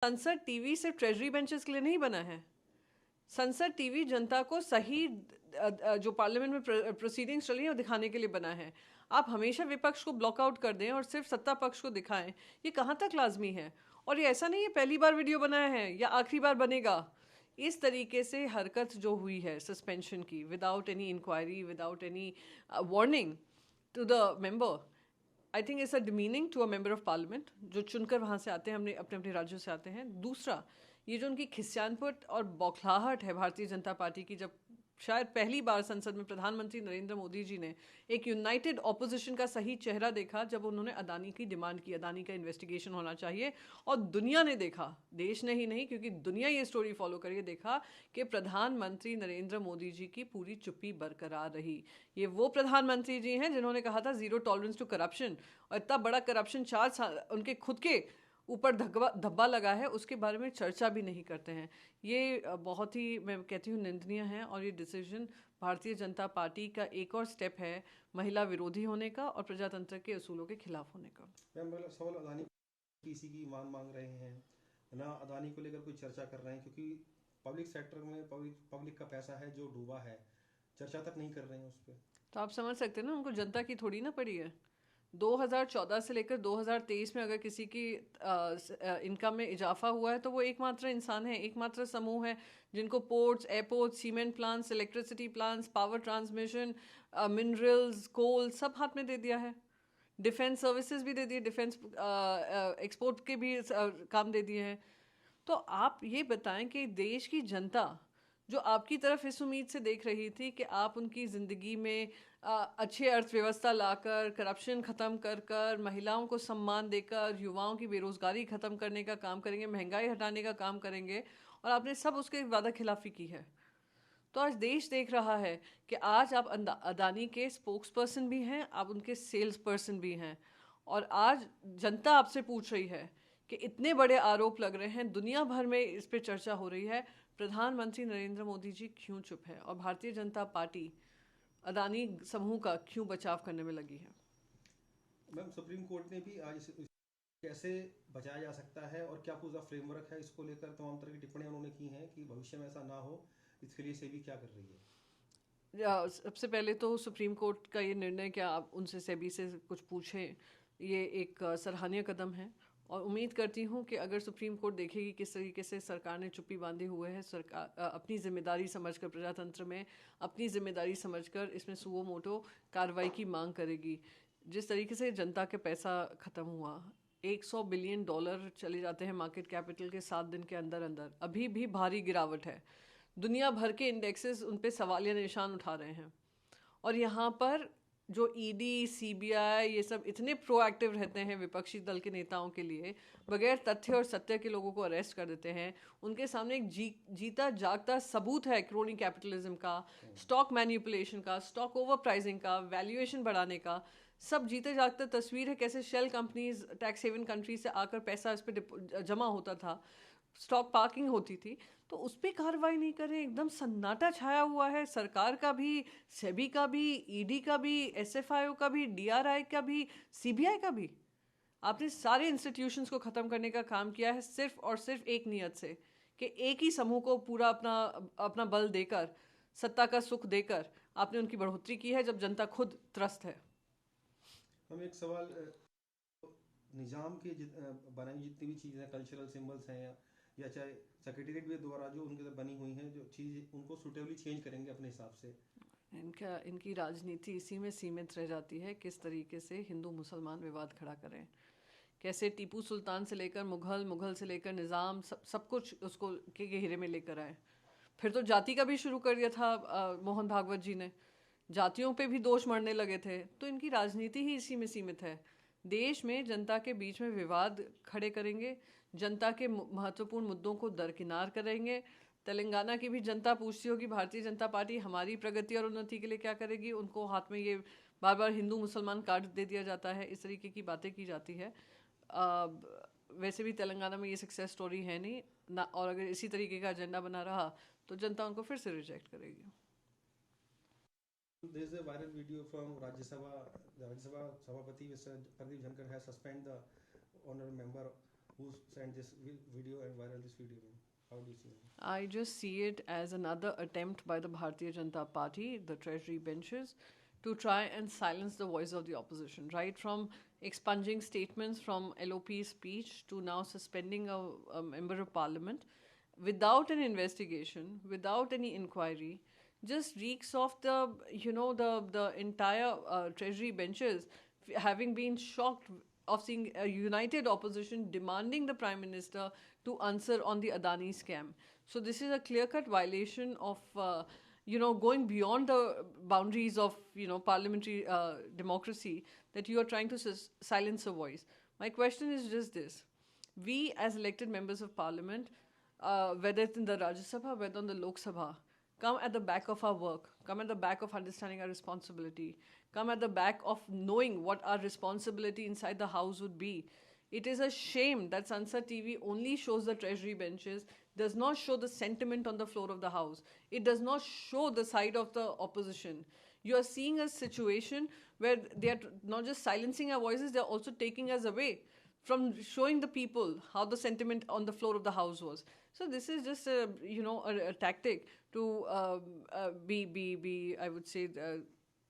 संसद टीवी सिर्फ treasury benches के लिए नहीं बना है। संसद टीवी जनता को सही जो पार्लियामेंट में प्रोसीडिंग्स चल रही है वो दिखाने के लिए बना है। आप हमेशा विपक्ष को ब्लॉकआउट कर दें और सिर्फ सत्ता पक्ष को दिखाएं, ये कहाँ तक लाजमी है? और ये ऐसा नहीं है पहली बार वीडियो बनाया है या आखिरी बार बनेगा। इस तरीके से हरकत जो हुई है सस्पेंशन की, without any inquiry, without any warning to the member, I think it's a demeaning to a member of parliament जो चुनकर वहाँ से आते हैं, अपने अपने अपने राज्यों से आते हैं। दूसरा, ये जो उनकी खिस्यानपुट और बौखलाहट है भारतीय जनता पार्टी की, जब शायद पहली बार संसद में प्रधानमंत्री नरेंद्र मोदी जी ने एक यूनाइटेड ऑपोजिशन का सही चेहरा देखा जब उन्होंने अदानी की डिमांड की, अदानी का इन्वेस्टिगेशन होना चाहिए। और दुनिया ने देखा, देश ने ही नहीं क्योंकि दुनिया ये स्टोरी फॉलो करके देखा कि प्रधानमंत्री नरेंद्र मोदी जी की पूरी चुप्पी बरकरार रही। ये वो प्रधानमंत्री जी हैं जिन्होंने कहा था जीरो टॉलरेंस टू करप्शन, और इतना बड़ा करप्शन 4 साल उनके खुद के ऊपर धब्बा लगा है, उसके बारे में चर्चा भी नहीं करते हैं। ये बहुत ही, मैं कहती हूँ, निंदनीय है। और ये डिसीजन भारतीय जनता पार्टी का एक और स्टेप है महिला विरोधी होने का और प्रजातंत्र के असूलों के खिलाफ होने का। मैम, मतलब सवाल अदानी किसी की मान मांग रहे हैं ना, अदानी को लेकर कोई चर्चा कर रहे हैं, क्योंकि पब्लिक सेक्टर में पब्लिक का पैसा है जो डूबा है, चर्चा तक नहीं कर रहे हैं उस पर। तो आप समझ सकते हैं ना, उनको जनता की थोड़ी ना पड़ी है। 2014 से लेकर 2023 में अगर किसी की इनकम में इजाफा हुआ है तो वो एकमात्र इंसान है, एकमात्र समूह है जिनको ports, airport, cement plants, electricity plants, power transmission, minerals, coal सब हाथ में दे दिया है। डिफेंस सर्विसेज भी दे दिए, डिफेंस एक्सपोर्ट के भी काम दे दिए हैं। तो आप ये बताएं कि देश की जनता जो आपकी तरफ इस उम्मीद से देख रही थी कि आप उनकी ज़िंदगी में अच्छी अर्थव्यवस्था लाकर, करप्शन ख़त्म कर कर, महिलाओं को सम्मान देकर, युवाओं की बेरोज़गारी ख़त्म करने का काम करेंगे, महंगाई हटाने का काम करेंगे, और आपने सब उसके वादा खिलाफ़ी की है। तो आज देश देख रहा है कि आज आप अदानी के स्पोक्स पर्सन भी हैं, आप उनके सेल्स पर्सन भी हैं। और आज जनता आपसे पूछ रही है कि इतने बड़े आरोप लग रहे हैं, दुनिया भर में इस पर चर्चा हो रही है, प्रधानमंत्री नरेंद्र मोदी जी क्यों चुप है और भारतीय जनता पार्टी अदानी समूह का क्यों बचाव करने में लगी है? मैम, सुप्रीम कोर्ट ने भी आज कैसे बचाया जा सकता है और क्या पूरा फ्रेमवर्क है, इसको लेकर तमाम तरह की टिप्पणियां उन्होंने की हैं कि भविष्य में ऐसा ना हो, इसके लिए सेबी क्या कर रही है। सबसे पहले तो सुप्रीम कोर्ट का ये निर्णय कि आप उनसे सेबी से कुछ पूछें, ये एक सराहनीय कदम है। और उम्मीद करती हूँ कि अगर सुप्रीम कोर्ट देखेगी किस तरीके से सरकार ने चुप्पी बांधे हुए है, सरकार अपनी जिम्मेदारी समझकर, प्रजातंत्र में अपनी जिम्मेदारी समझकर इसमें सुओ मोटो कार्रवाई की मांग करेगी। जिस तरीके से जनता के पैसा ख़त्म हुआ, $100 बिलियन चले जाते हैं मार्केट कैपिटल के 7 दिन के अंदर अंदर, अभी भी भारी गिरावट है। दुनिया भर के इंडेक्सेस उन पे सवालिया निशान उठा रहे हैं। और यहाँ पर जो ईडी, सीबीआई, ये सब इतने प्रोएक्टिव रहते हैं विपक्षी दल के नेताओं के लिए, बगैर तथ्य और सत्य के लोगों को अरेस्ट कर देते हैं। उनके सामने एक जीता जागता सबूत है क्रोनी कैपिटलिज्म का, स्टॉक मैनिपुलेशन का, स्टॉक ओवर प्राइसिंग का, वैल्यूएशन बढ़ाने का। सब जीते जागते तस्वीर है कैसे shell companies tax haven country से आकर पैसा इस पर जमा होता था, स्टॉक पार्किंग होती थी। तो उस पर कार्रवाई नहीं कर रहे, एकदम सन्नाटा छाया हुआ है। सरकार का भी, सेबी का भी, ईडी का भी, एसएफआईओ का भी, डीआरआई का भी, सीबीआई का भी। आपने सारे इंस्टीट्यूशंस को ख़त्म करने का काम किया है सिर्फ और सिर्फ एक नियत से कि एक ही समूह को पूरा अपना अपना बल देकर, सत्ता का सुख देकर आपने उनकी बढ़ोतरी की है जब जनता खुद त्रस्त है। हम एक सवाल, निज़ाम के बनाई हुई जितनी भी चीज़ें, कल्चरल सिंबल्स हैं या चाहे सेक्रेटेरिएट के द्वारा जो उनके साथ बनी हुई हैं जो चीज़, उनको सुटेबली चेंज करेंगे अपने हिसाब से। इनकी राजनीति इसी में सीमित रह जाती है, किस तरीके से हिंदू मुसलमान विवाद खड़ा करें, कैसे टीपू सुल्तान से लेकर मुगल, मुगल से लेकर निज़ाम, सब कुछ उसको के घेरे में लेकर आए। फिर तो जाति का भी शुरू कर दिया था मोहन भागवत जी ने, जातियों पे भी दोष मढ़ने लगे थे। तो इनकी राजनीति ही इसी में सीमित है। देश में जनता के बीच में विवाद खड़े करेंगे, जनता के महत्वपूर्ण मुद्दों को दरकिनार करेंगे। तेलंगाना की भी जनता पूछती होगी भारतीय जनता पार्टी हमारी प्रगति और उन्नति के लिए क्या करेगी, उनको हाथ में ये बार बार हिंदू मुसलमान कार्ड दे दिया जाता है, इस तरीके की बातें की जाती है। वैसे भी तेलंगाना में ये सक्सेस स्टोरी है नहीं ना, और अगर इसी तरीके का एजेंडा बना रहा तो जनता उनको फिर से रिजेक्ट करेगी। There is a viral video from Rajya Sabha. The Rajya Sabha Sabhapati Mr. Pradeep Dhankar has suspended the honorable member who sent this video and viral this video? How do you see it? I just see it as another attempt by the Bharatiya Janata Party, the treasury benches, to try and silence the voice of the opposition, right from expunging statements from LOP's speech to now suspending a member of parliament without an investigation, without any inquiry, just reeks of the entire treasury benches having been shocked of seeing a united opposition demanding the prime minister to answer on the Adani scam. So this is a clear-cut violation of going beyond the boundaries of parliamentary democracy, that you are trying to silence a voice. My question is just this: we as elected members of parliament, whether it's in the Rajya Sabha, whether on the Lok Sabha, come at the back of our work, come at the back of understanding our responsibility, come at the back of knowing what our responsibility inside the house would be. It is a shame that Sansad TV only shows the treasury benches, does not show the sentiment on the floor of the house. It does not show the side of the opposition. You are seeing a situation where they are not just silencing our voices, they are also taking us away from showing the people how the sentiment on the floor of the house was. So this is just a tactic to be I would say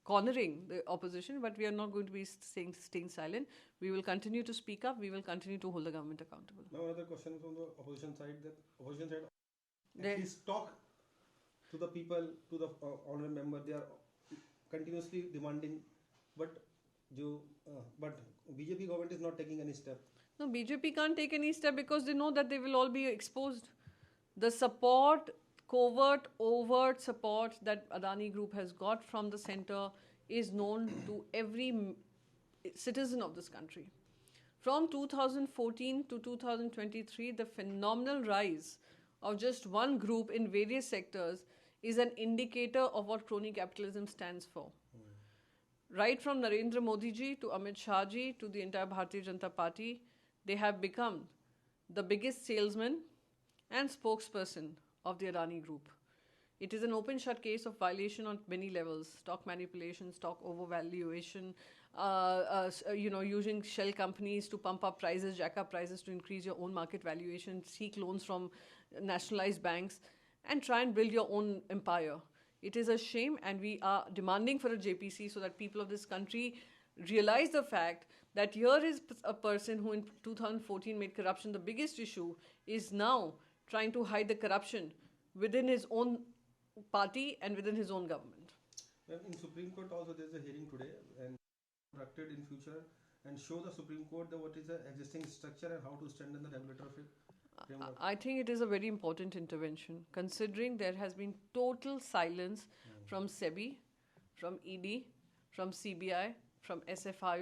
cornering the opposition, but we are not going to be staying silent. We will continue to speak up. We will continue to hold the government accountable. Now another question from the opposition side, that opposition side They- at least talk to the people, to the honorable member. They are continuously demanding, but BJP government is not taking any step. No, BJP can't take any step because they know that they will all be exposed. The support, covert, overt support that Adani Group has got from the center is known to every citizen of this country. From 2014 to 2023, the phenomenal rise of just one group in various sectors is an indicator of what crony capitalism stands for. Right from Narendra Modi ji to Amit Shah ji to the entire Bharatiya Janata Party, they have become the biggest salesman and spokesperson of the Adani Group. It is an open-shut case of violation on many levels: stock manipulation, stock overvaluation, using shell companies to pump up prices, jack up prices to increase your own market valuation, seek loans from nationalized banks, and try and build your own empire. It is a shame, and we are demanding for a JPC so that people of this country realize the fact that here is a person who in 2014 made corruption the biggest issue, is now trying to hide the corruption within his own party and within his own government. In Supreme Court also there is a hearing today and conducted in future and show the Supreme Court what is the existing structure and how to strengthen the regulatory framework. I think it is a very important intervention, considering there has been total silence from SEBI, from ED, from CBI, from SFIO,